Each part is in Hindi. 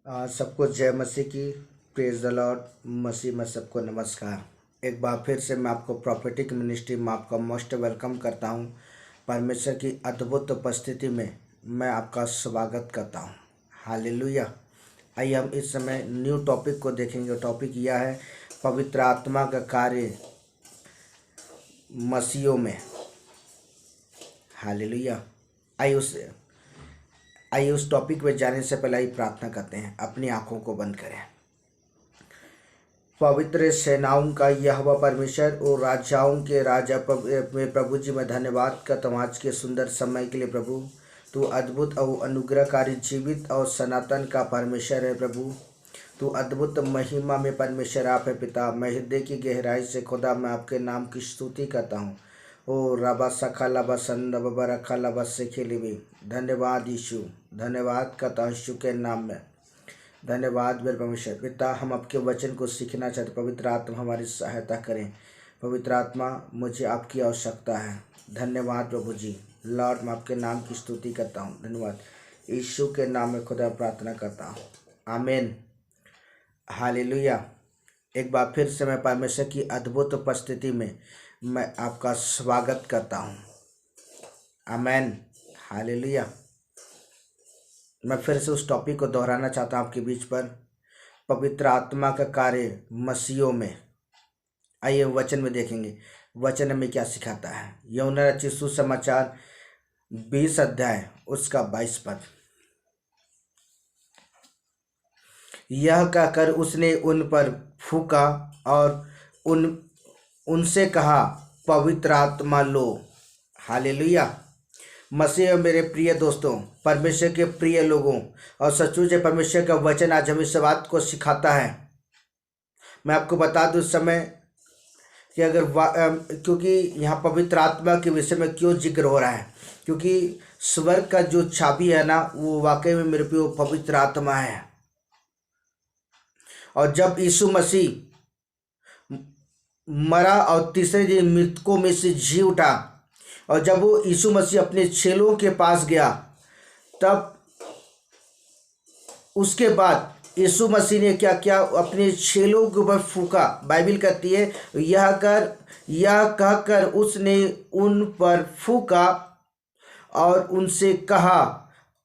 सबको जय मसीह की। Praise the Lord. मसीह में सबको नमस्कार। एक बार फिर से मैं आपको प्रॉफिटिक मिनिस्ट्री में आपका मोस्ट वेलकम करता हूं। परमेश्वर की अद्भुत उपस्थिति में मैं आपका स्वागत करता हूं। हालेलुया। आइए हम इस समय न्यू टॉपिक को देखेंगे। टॉपिक यह है पवित्र आत्मा का कार्य मसीहों में। हालेलुया। आइए उस टॉपिक में जाने से पहले ही प्रार्थना करते हैं। अपनी आंखों को बंद करें। पवित्र सेनाओं का यहोवा परमेश्वर और राजाओं के राजा प्रभु जी मैं धन्यवाद करता हूँ आज के सुंदर समय के लिए। प्रभु तू अद्भुत और अनुग्रहकारी जीवित और सनातन का परमेश्वर है। प्रभु तू अद्भुत महिमा में परमेश्वर आप है पिता। मैं हृदय की गहराई से खुदा मैं आपके नाम की स्तुति करता हूँ। ओ रबा सखा लबा संद बबा रखा लबा से खेली भी। धन्यवाद यीशु। धन्यवाद करता यीशु के नाम में। धन्यवाद मेरे परमेश्वर पिता। हम आपके वचन को सीखना चाहते। पवित्र आत्मा हमारी सहायता करें। पवित्र आत्मा मुझे आपकी आवश्यकता है। धन्यवाद प्रभु जी। लॉर्ड मैं आपके नाम की स्तुति करता हूँ। धन्यवाद यीशु के नाम में खुदा प्रार्थना करता हूँ। आमीन। हालेलुया। एक बार फिर से मैं परमेश्वर की अद्भुत उपस्थिति में मैं आपका स्वागत करता हूँ। आमीन। हालेलुया। मैं फिर से उस टॉपिक को दोहराना चाहता हूँ आपके बीच पर। पवित्र आत्मा का कार्य मसीहों में। आइए वचन में देखेंगे वचन में क्या सिखाता है। यूहन्ना रचित सुसमाचार 20 अध्याय उसका 22 पद। यह कहकर उसने उन पर फूंका और उनसे कहा पवित्र आत्मा लो। हालेलुया। मसीह मेरे प्रिय दोस्तों, परमेश्वर के प्रिय लोगों और सचमुच परमेश्वर का वचन आज हमें इस बात को सिखाता है। मैं आपको बता दूं इस समय कि क्योंकि यहाँ पवित्र आत्मा के विषय में क्यों जिक्र हो रहा है, क्योंकि स्वर्ग का जो चाबी है ना वो वाकई में मेरे पे वो पवित्र आत्मा है। और जब यीशु मसीह मरा और तीसरे दिन मृतकों में से जी उठा और जब वो यीशु मसीह अपने चेलों के पास गया तब उसके बाद यीशु मसीह ने क्या किया, अपने चेलों के ऊपर फूंका। बाइबल कहती है यह कहकर उसने उन पर फूंका और उनसे कहा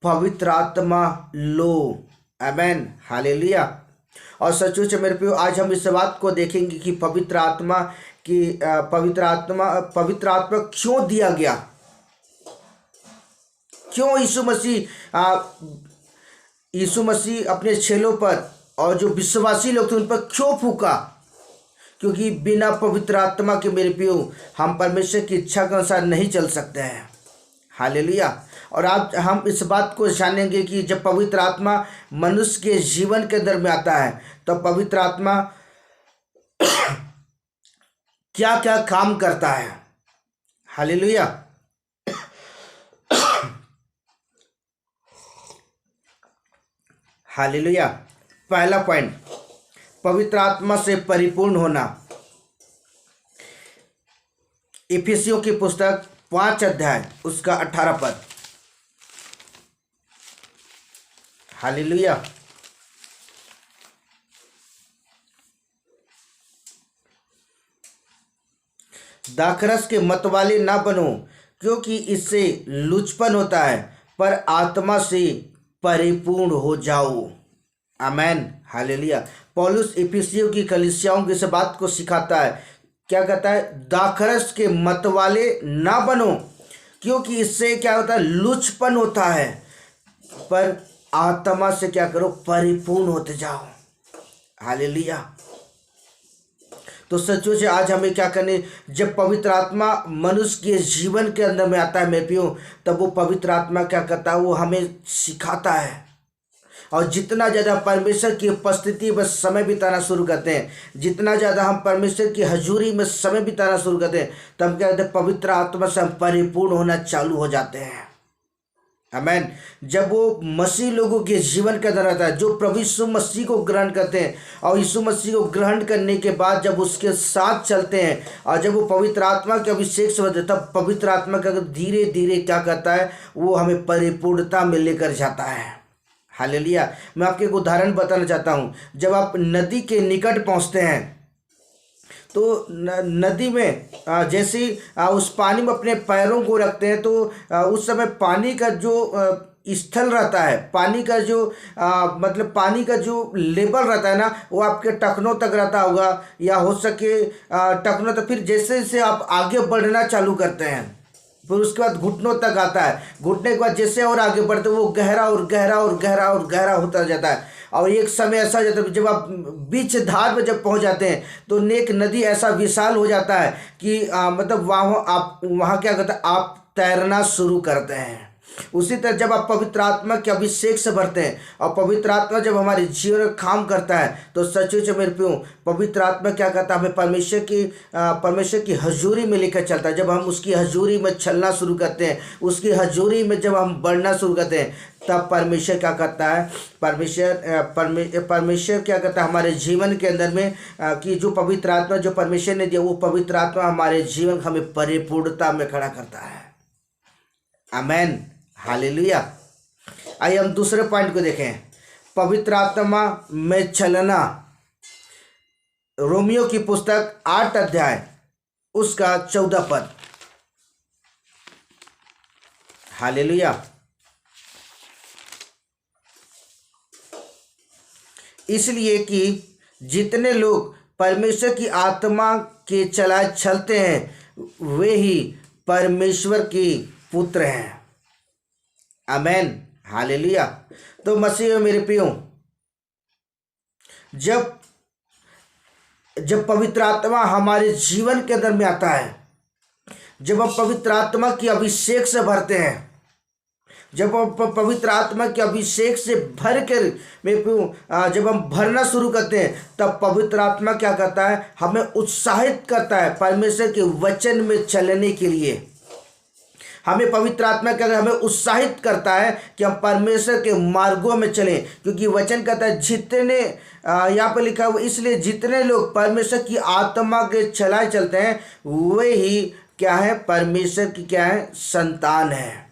पवित्र आत्मा लो। आमीन। हालेलुया। और सचमुच मेरे प्रियो आज हम इस बात को देखेंगे कि पवित्र आत्मा क्यों दिया गया, क्यों यीशु मसीह अपने चेलों पर और जो विश्वासी लोग थे उन पर क्यों फूंका। क्योंकि बिना पवित्र आत्मा के मेरे प्रियो हम परमेश्वर की इच्छा के अनुसार नहीं चल सकते हैं। हालेलुया। और आज हम इस बात को जानेंगे कि जब पवित्र आत्मा मनुष्य के जीवन के अंदर में आता है तो पवित्र आत्मा क्या क्या काम करता है। हालेलुया। हालेलुया। पहला पॉइंट, पवित्र आत्मा से परिपूर्ण होना। इफिसियों की पुस्तक 5 अध्याय उसका 18 पद। हालेलुया। दाखरस के मतवाले ना बनो क्योंकि इससे लुचपन होता है, पर आत्मा से परिपूर्ण हो जाओ। आमीन। हालेलुया। पौलुस इफिसियों की कलीसियाओं की इस बात को सिखाता है। क्या कहता है, दाखरस के मतवाले ना बनो क्योंकि इससे क्या होता है, लुचपन होता है, पर आत्मा से क्या करो, परिपूर्ण होते जाओ। हालेलुया। तो सचमुच आज हमें क्या करने, जब पवित्र आत्मा मनुष्य के जीवन के अंदर में आता है मेरे प्रियो, तब वो पवित्र आत्मा क्या करता है, वो हमें सिखाता है। और जितना ज़्यादा परमेश्वर की उपस्थिति में समय बिताना शुरू करते हैं, जितना ज़्यादा हम परमेश्वर की हजूरी में समय बिताना शुरू करते हैं, तब क्या कहते हैं, पवित्र आत्मा से हम परिपूर्ण होना चालू हो जाते हैं। आमीन। जब वो मसीह लोगों के जीवन के अंदर आता है, जो प्रभु यीशु मसीह को ग्रहण करते हैं और यीशु मसीह को ग्रहण करने के बाद जब उसके साथ चलते हैं और जब वो पवित्र आत्मा के अभिषेक से होते हैं, तब पवित्र आत्मा का धीरे धीरे क्या करता है, वो हमें परिपूर्णता में लेकर जाता है। हालेलुया। मैं आपको एक उदाहरण बताना चाहता हूँ। जब आप नदी के निकट पहुँचते हैं तो नदी में जैसे ही उस पानी में अपने पैरों को रखते हैं तो उस समय पानी का जो स्थल रहता है, पानी का जो मतलब पानी का जो लेवल रहता है ना, वो आपके टखनों तक रहता होगा, या हो सके टखनों तक। फिर जैसे जैसे आप आगे बढ़ना चालू करते हैं, फिर उसके बाद घुटनों तक आता है। घुटने के बाद जैसे और आगे बढ़ते वो गहरा और गहरा और गहरा और गहरा होता जाता है। और एक समय ऐसा हो जाता है जब आप बीच धार में जब पहुंच जाते हैं तो नेक नदी ऐसा विशाल हो जाता है कि मतलब वहाँ क्या करता है, आप तैरना शुरू करते हैं। उसी तरह जब आप पवित्र आत्मा के अभिषेक से भरते हैं और पवित्र आत्मा जब हमारे जीवन में काम करता है तो सचमुच मेरे प्रियो, पवित्र आत्मा क्या करता है, हमें परमेश्वर की हजूरी में लेकर चलता है। जब हम उसकी हजूरी में चलना शुरू करते हैं, उसकी हजूरी में जब हम बढ़ना शुरू करते हैं, तब परमेश्वर क्या करता है, परमेश्वर क्या करता है हमारे जीवन के अंदर में कि जो पवित्र आत्मा जो परमेश्वर ने दिया, वो पवित्र आत्मा हमारे जीवन हमें परिपूर्णता में खड़ा करता है। आमेन, हालेलुया। आइए हम दूसरे पॉइंट को देखें, पवित्र आत्मा में चलना। रोमियो की पुस्तक 8 अध्याय उसका 14 पद। हालेलुया। इसलिए कि जितने लोग परमेश्वर की आत्मा के चलाए चलते हैं वे ही परमेश्वर के पुत्र हैं। आमेन, हालेलुया। तो मसीह मेरे प्रियो, जब पवित्र आत्मा हमारे जीवन के अंदर में आता है, जब हम पवित्र आत्मा की अभिषेक से भरते हैं, जब हम पवित्र आत्मा के अभिषेक से भर कर जब हम भरना शुरू करते हैं, तब पवित्र आत्मा क्या करता है, हमें उत्साहित करता है परमेश्वर के वचन में चलने के लिए। हमें पवित्र आत्मा क्या हमें उत्साहित करता है कि हम परमेश्वर के मार्गों में चलें, क्योंकि वचन कहता है जितने यहाँ पर लिखा हुआ, इसलिए जितने लोग परमेश्वर की आत्मा के चलाए चलते हैं वे ही क्या है, परमेश्वर की क्या है, संतान है।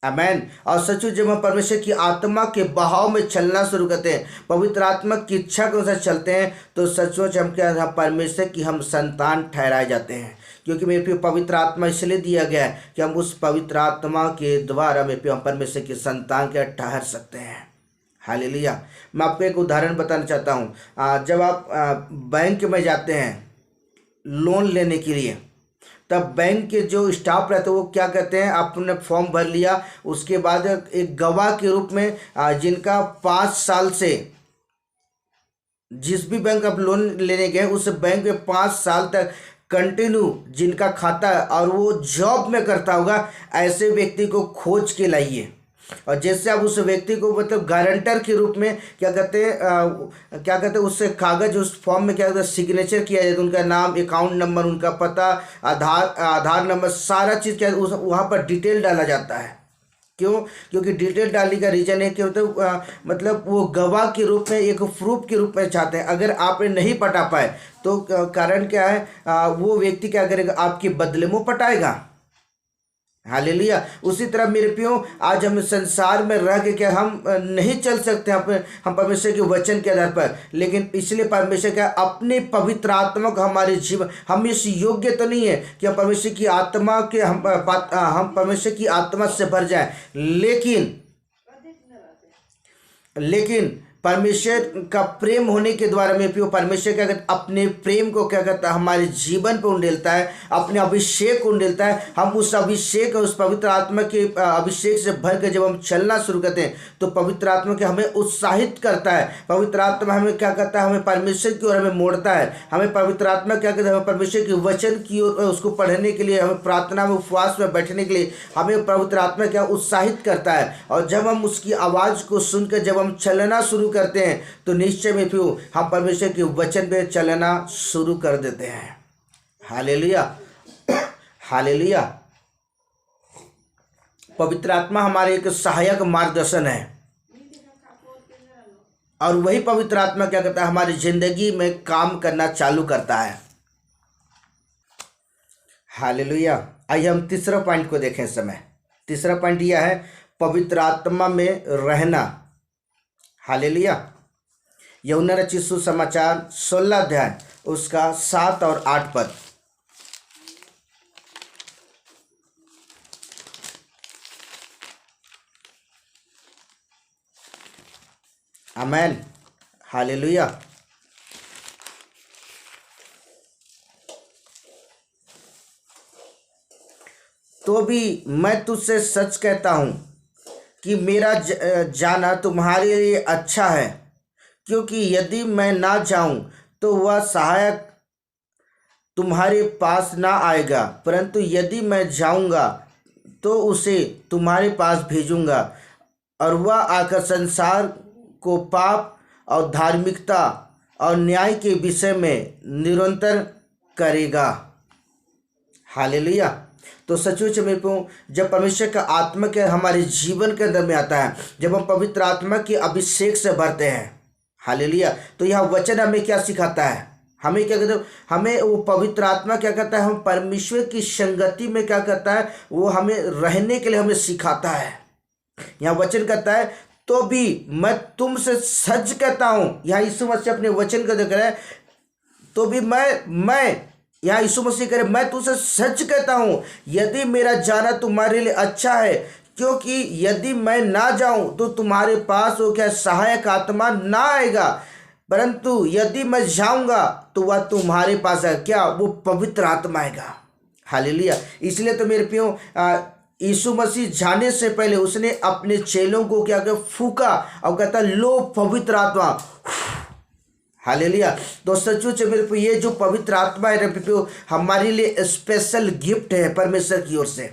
आमेन। और सचमुच जब हम परमेश्वर की आत्मा के बहाव में चलना शुरू करते हैं, पवित्र आत्मा की इच्छा के अनुसार चलते हैं, तो सचमुच हम क्या, परमेश्वर की हम संतान ठहराए जाते हैं। क्योंकि मेरे प्रिय पवित्र आत्मा इसलिए दिया गया है कि हम उस पवित्र आत्मा के द्वारा मेरे प्रिय हम परमेश्वर की संतान के ठहर सकते हैं। हालेलुया। मैं आपको एक उदाहरण बताना चाहता हूँ। जब आप बैंक में जाते हैं लोन लेने के लिए, तब बैंक के जो स्टाफ रहते हैं वो क्या कहते हैं, आपने फॉर्म भर लिया, उसके बाद एक गवाह के रूप में जिनका 5 साल से, जिस भी बैंक आप लोन लेने गए उस बैंक में 5 साल तक कंटिन्यू जिनका खाता है और वो जॉब में करता होगा, ऐसे व्यक्ति को खोज के लाइए। और जैसे आप उस व्यक्ति को मतलब गारंटर के रूप में क्या कहते हैं उससे कागज, उस फॉर्म में क्या कहते हैं सिग्नेचर किया जाता है, उनका नाम, अकाउंट नंबर, उनका पता, आधार नंबर, सारा चीज़ क्या वहाँ पर डिटेल डाला जाता है। क्यों? क्योंकि डिटेल डालने का रीज़न है कि मतलब वो गवाह के रूप में, एक प्रूफ के रूप में चाहते हैं। अगर आप नहीं पटा पाए तो कारण क्या है, वो व्यक्ति क्या करेगा, आपके बदले में पटाएगा। हालेलुया। उसी तरह मेरे प्रियो, आज हम संसार में रह के क्या हम नहीं चल सकते हम परमेश्वर के वचन के आधार पर, लेकिन इसलिए परमेश्वर क्या अपने पवित्र आत्मा को हमारे जीवन, हम इस योग्य तो नहीं है कि हम परमेश्वर की आत्मा के हम परमेश्वर की आत्मा से भर जाए, लेकिन परमेश्वर का प्रेम होने के द्वारा मेरे प्रियो, परमेश्वर क्या करता है, अपने प्रेम को क्या करता है, हमारे जीवन पर उंडेलता है, अपने अभिषेक को उंडेलता है। हम उस अभिषेक, उस पवित्र आत्मा के अभिषेक से भर कर जब हम चलना शुरू करते हैं तो पवित्र आत्मा के हमें उत्साहित करता है। पवित्र आत्मा हमें क्या करता है, हमें परमेश्वर की ओर हमें मोड़ता है। हमें पवित्र आत्मा क्या करता है, हमें परमेश्वर के वचन की ओर उसको पढ़ने के लिए, हमें प्रार्थना में, उपवास में बैठने के लिए हमें पवित्र आत्मा क्या उत्साहित करता है। और जब हम उसकी आवाज़ को सुनकर जब हम चलना शुरू करते हैं तो निश्चय में फिर हम परमेश्वर के वचन पे चलना शुरू कर देते हैं। Hallelujah, hallelujah. पवित्र आत्मा हमारे एक सहायक मार्गदर्शन है, और वही पवित्र आत्मा क्या करता है, हमारी जिंदगी में काम करना चालू करता है। हालेलुया। आइए हम तीसरा पॉइंट को देखें इस समय। तीसरा पॉइंट यह है, पवित्र आत्मा में रहना। हालेलुया। यूहन्ना रचित सुसमाचार 16 अध्याय उसका 7 और 8 पद। आमेन, हालेलुया। तो भी मैं तुझसे सच कहता हूँ कि मेरा जाना तुम्हारे लिए अच्छा है, क्योंकि यदि मैं ना जाऊं तो वह सहायक तुम्हारे पास ना आएगा, परंतु यदि मैं जाऊंगा तो उसे तुम्हारे पास भेजूंगा। और वह आकर संसार को पाप और धार्मिकता और न्याय के विषय में निरंतर करेगा। हालेलुया। तो सचमुच में जब परमेश्वर का आत्मा के हमारे जीवन के अंदर में आता है, जब हम पवित्र आत्मा की अभिषेक से भरते हैं, हालेलुया, तो यह वचन हमें क्या सिखाता है? हमें क्या कहते हैं? हमें वो पवित्र आत्मा क्या कहता है? हम परमेश्वर की संगति में क्या कहता है? वो हमें रहने के लिए हमें सिखाता है। यहाँ वचन कहता है तो भी मैं तुमसे सच कहता हूं। यहाँ यीशु मसीह अपने वचन का देख रहा है, तो भी मैं यहाँ यीशु मसीह कह रहे मैं तुझसे सच कहता हूं, यदि मेरा जाना तुम्हारे लिए अच्छा है, क्योंकि यदि मैं ना जाऊं तो तुम्हारे पास वो क्या सहायक आत्मा ना आएगा, परंतु यदि मैं जाऊंगा तो वह तुम्हारे पास है, क्या? वो पवित्र आत्मा आएगा। हालेलुया। इसलिए तो मेरे प्रियो यीशु मसीह जाने से पहले उसने अपने चेलों को क्या कर फूका और कहता लो पवित्र आत्मा। हालेलुया। तो सचमुच मेरे को ये जो पवित्र आत्मा है हमारे लिए स्पेशल गिफ्ट है परमेश्वर की ओर से।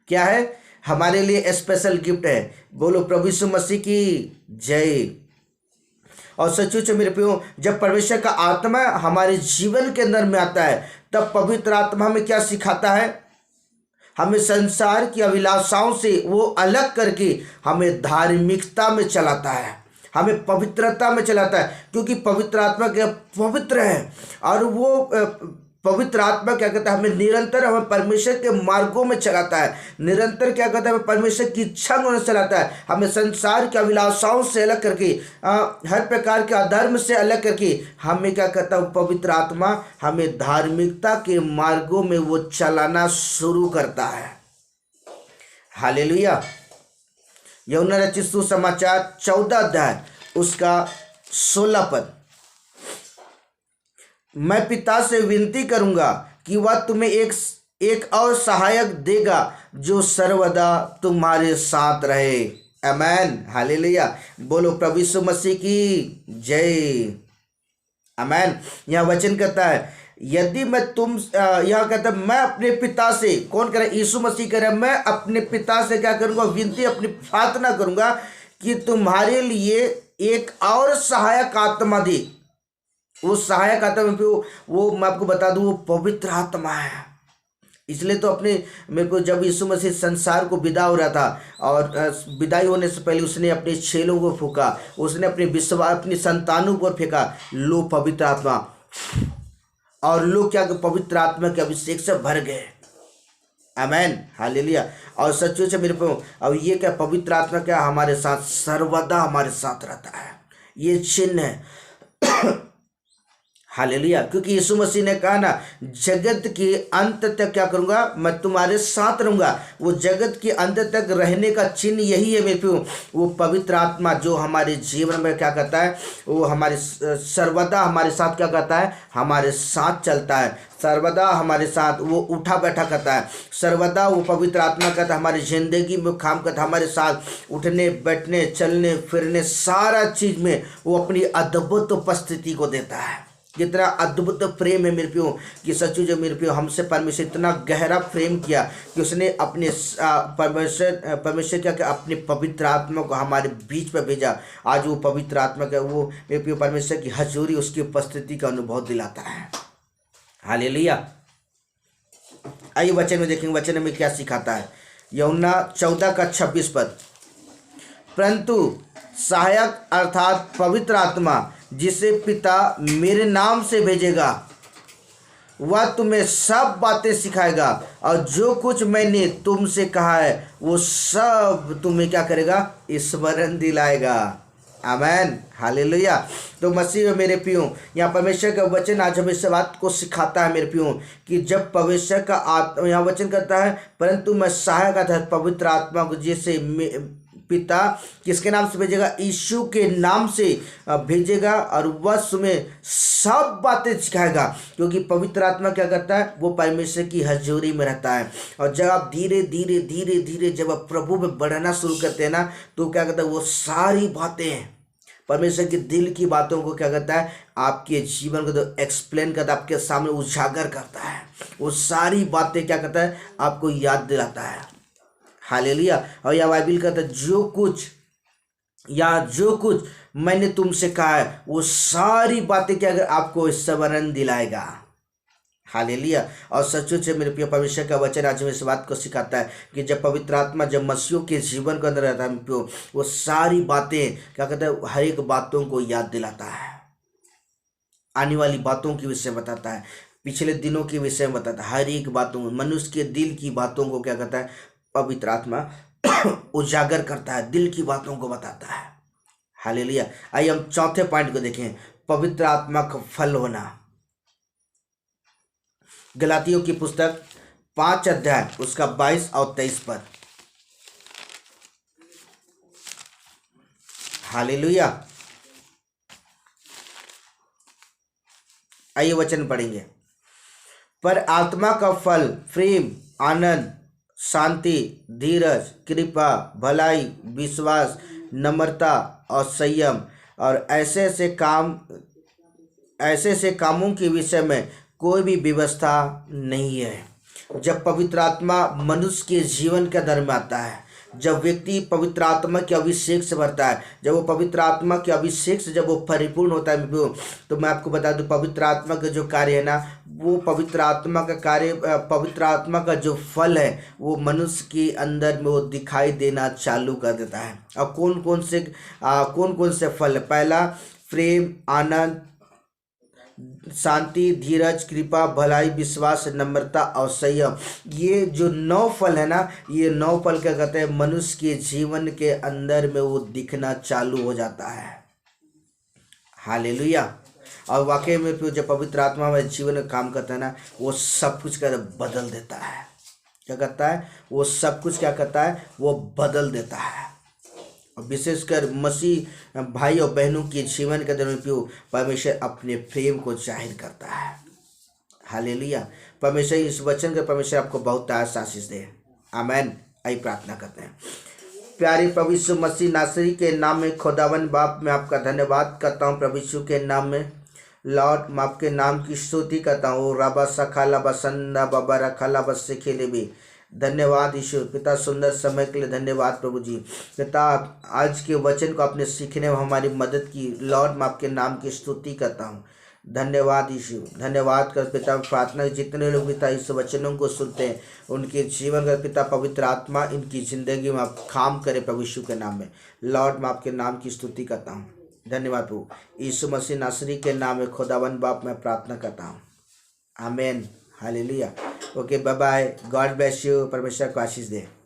क्या है? हमारे लिए स्पेशल गिफ्ट है। बोलो प्रभु यीशु मसीह की जय। और सचमुच मेरे प्रियो जब परमेश्वर का आत्मा हमारे जीवन के अंदर में आता है, तब पवित्र आत्मा हमें क्या सिखाता है? हमें संसार की अभिलाषाओं से वो अलग करके हमें धार्मिकता में चलाता है, हमें पवित्रता में चलाता है, क्योंकि पवित्र आत्मा क्या पवित्र है। और वो पवित्र आत्मा क्या कहता है? हमें निरंतर हमें परमेश्वर के मार्गों में चलाता है, निरंतर क्या कहता है? हमें परमेश्वर की इच्छा में चलाता है, हमें संसार की अभिलाषाओं से अलग करके हर प्रकार के अधर्म से अलग करके हमें क्या कहता है? पवित्र आत्मा हमें धार्मिकता के मार्गों में वो चलाना शुरू करता है। हालेलुया। यूहन्ना रचित सुसमाचार 14 अध्याय उसका 16 पद। मैं पिता से विनती करूंगा कि वह तुम्हें एक और सहायक देगा जो सर्वदा तुम्हारे साथ रहे। आमेन, हालेलुया। बोलो प्रभु यीशु मसीह की जय। आमेन। यह वचन कहता है यदि मैं यह कहता है मैं अपने पिता से, कौन कह रहा है? यीशु मसीह कह रहा है मैं अपने पिता से क्या करूंगा? विनती, अपनी प्रार्थना करूंगा कि तुम्हारे लिए एक और सहायक आत्मा दे। वो सहायक आत्मा वो मैं आपको बता दूं वो पवित्र आत्मा है। इसलिए तो मेरे को जब यीशु मसीह संसार को विदा हो रहा था और विदाई होने से पहले उसने अपने चेलों को फूका, उसने अपनी संतानों को फेंका, लो पवित्र आत्मा, और लोग क्या पवित्र आत्मा के अभिषेक से भर गए। आमेन, हालेलुया। और सचमुच मेरे को अब ये क्या पवित्र आत्मा क्या हमारे साथ सर्वदा हमारे साथ रहता है, ये चिन्ह है। हालेलुया। क्योंकि यीशु मसीह ने कहा ना जगत के अंत तक क्या करूंगा? मैं तुम्हारे साथ रहूंगा। वो जगत के अंत तक रहने का चिन्ह यही है मेरे प्रियो, वो पवित्र आत्मा जो हमारे जीवन में क्या करता है? वो हमारे सर्वदा हमारे साथ क्या करता है? हमारे साथ चलता है, सर्वदा हमारे साथ वो उठा बैठा करता है, सर्वदा वो पवित्र आत्मा कहता है हमारी जिंदगी में काम करता है, हमारे साथ उठने बैठने चलने फिरने सारा चीज में वो अपनी अद्भुत उपस्थिति को देता है। कितना अद्भुत प्रेम है मेरे प्रियो कि सच्चू जो मेरे प्रियो हमसे परमेश्वर इतना गहरा प्रेम किया कि उसने अपने परमेश्वर क्या अपने पवित्र आत्मा को हमारे बीच में भेजा। आज वो पवित्र आत्मा का वो मेरे प्रियो परमेश्वर की हजूरी, उसकी उपस्थिति का अनुभव दिलाता है। हालेलुया। आइए वचन में देखेंगे, वचन में क्या सिखाता है। यूहन्ना 14 का 26 पद। परंतु सहायक अर्थात पवित्र आत्मा जिसे पिता मेरे नाम से भेजेगा वह तुम्हें सब बातें सिखाएगा, और जो कुछ मैंने तुमसे कहा है वो सब तुम्हें क्या करेगा, स्मरण दिलाएगा। आमेन, हालेलुया। तो मसीह में मेरे प्रियो, यहाँ परमेश्वर का वचन आज हमें इस बात को सिखाता है मेरे प्रियो, कि जब परमेश्वर का यहाँ वचन करता है, परंतु मैं सहायक अर्थात पवित्र आत्मा को जैसे पिता किसके नाम से भेजेगा, यीशु के नाम से भेजेगा, और वह तुम्हें सब बातें सिखाएगा। क्योंकि पवित्र आत्मा क्या करता है, वो परमेश्वर की हजूरी में रहता है। और जब आप धीरे धीरे धीरे धीरे जब आप प्रभु में बढ़ना शुरू करते हैं ना, तो क्या करता है, वो सारी बातें परमेश्वर के दिल की बातों को क्या करता है, आपके जीवन को तो एक्सप्लेन करता है, आपके सामने उजागर करता है। वो सारी बातें क्या करता है, आपको याद दिलाता है। हालेलुया। और यह बाइबल कहता है, जो कुछ मैंने तुमसे कहा है वो सारी बातें क्या, अगर आपको स्मरण दिलाएगा। हालेलुया। और सचमुच मेरे प्रिय, परमेश्वर का वचन आज हमें इस बात को सिखाता है कि जब पवित्र आत्मा जब मसीहों के जीवन के अंदर रहता है प्रियो, वो सारी बातें क्या कहता है, हर एक बातों को याद दिलाता है, आने वाली बातों के विषय बताता है, पिछले दिनों के विषय में बताता है, हर एक बातों, मनुष्य के दिल की बातों को क्या कहता है, पवित्र आत्मा उजागर करता है, दिल की बातों को बताता है। हालेलुया। आइए हम चौथे पॉइंट को देखें, पवित्र आत्मा का फल होना। गलातियों की पुस्तक 5 अध्याय उसका 22 और 23 पर। हालेलुया। आइए वचन पढ़ेंगे। पर आत्मा का फल प्रेम, आनंद, शांति, धीरज, कृपा, भलाई, विश्वास, नम्रता और संयम, और ऐसे कामों के विषय में कोई भी व्यवस्था नहीं है। जब पवित्र आत्मा मनुष्य के जीवन के अंदर में आता है, जब व्यक्ति पवित्र आत्मा के अभिषेक से भरता है, जब वो पवित्र आत्मा के अभिषेक से जब वो परिपूर्ण होता है, तो मैं आपको बता दूं, पवित्र आत्मा का जो कार्य है ना, वो पवित्र आत्मा का कार्य, पवित्र आत्मा का जो फल है, वो मनुष्य के अंदर में वो दिखाई देना चालू कर देता है। और कौन कौन से फल है? पहला प्रेम, आनंद, शांति, धीरज, कृपा, भलाई, विश्वास, नम्रता और संयम। ये जो 9 फल है ना, ये 9 फल क्या कहते हैं, मनुष्य के जीवन के अंदर में वो दिखना चालू हो जाता है। हालेलुया। और वाकई में फिर जब पवित्र आत्मा हमारे जीवन में काम करता है ना, वो सब कुछ का बदल देता है। क्या करता है? वो सब कुछ क्या करता है, वो बदल देता है। विशेषकर मसीह भाई और बहनों के जीवन के अंदर परमेश्वर अपने प्रेम को जाहिर करता है। हालेलुया। परमेश्वर इस वचन का परमेश्वर आपको बहुत आशीष दे। आमीन। आइए प्रार्थना करते हैं। प्यारे प्रभु यीशु मसीह नासरी के नाम में खुदावन बाप, मैं आपका धन्यवाद करता हूँ। प्रभु यीशु के नाम में लॉर्ड, मैं आपके नाम की स्तुति करता हूँ। रबा सखाला बसंदा बाबा रखाला बस से खेले भी धन्यवाद ईश्वर पिता, सुंदर समय के लिए धन्यवाद प्रभु जी। पिता, आज के वचन को आपने सीखने में हमारी मदद की। लॉर्ड, मैं आपके नाम की स्तुति करता हूँ। धन्यवाद ईश्वर, धन्यवाद कर पिता। प्रार्थना जितने लोग पिता इस वचनों को सुनते हैं, उनके जीवन का पिता पवित्र आत्मा इनकी ज़िंदगी में आप काम करें प्रभु यीशु के नाम में। लॉर्ड, मैं आपके नाम की स्तुति करता हूँ। धन्यवाद प्रभु, यीशु मसीह नासरी के नाम में खुदावन बाप मैं प्रार्थना करता हूँ। आमीन। हालेलुया। Okay, bye bye. God bless you. परमेश्वर को आशीष दे।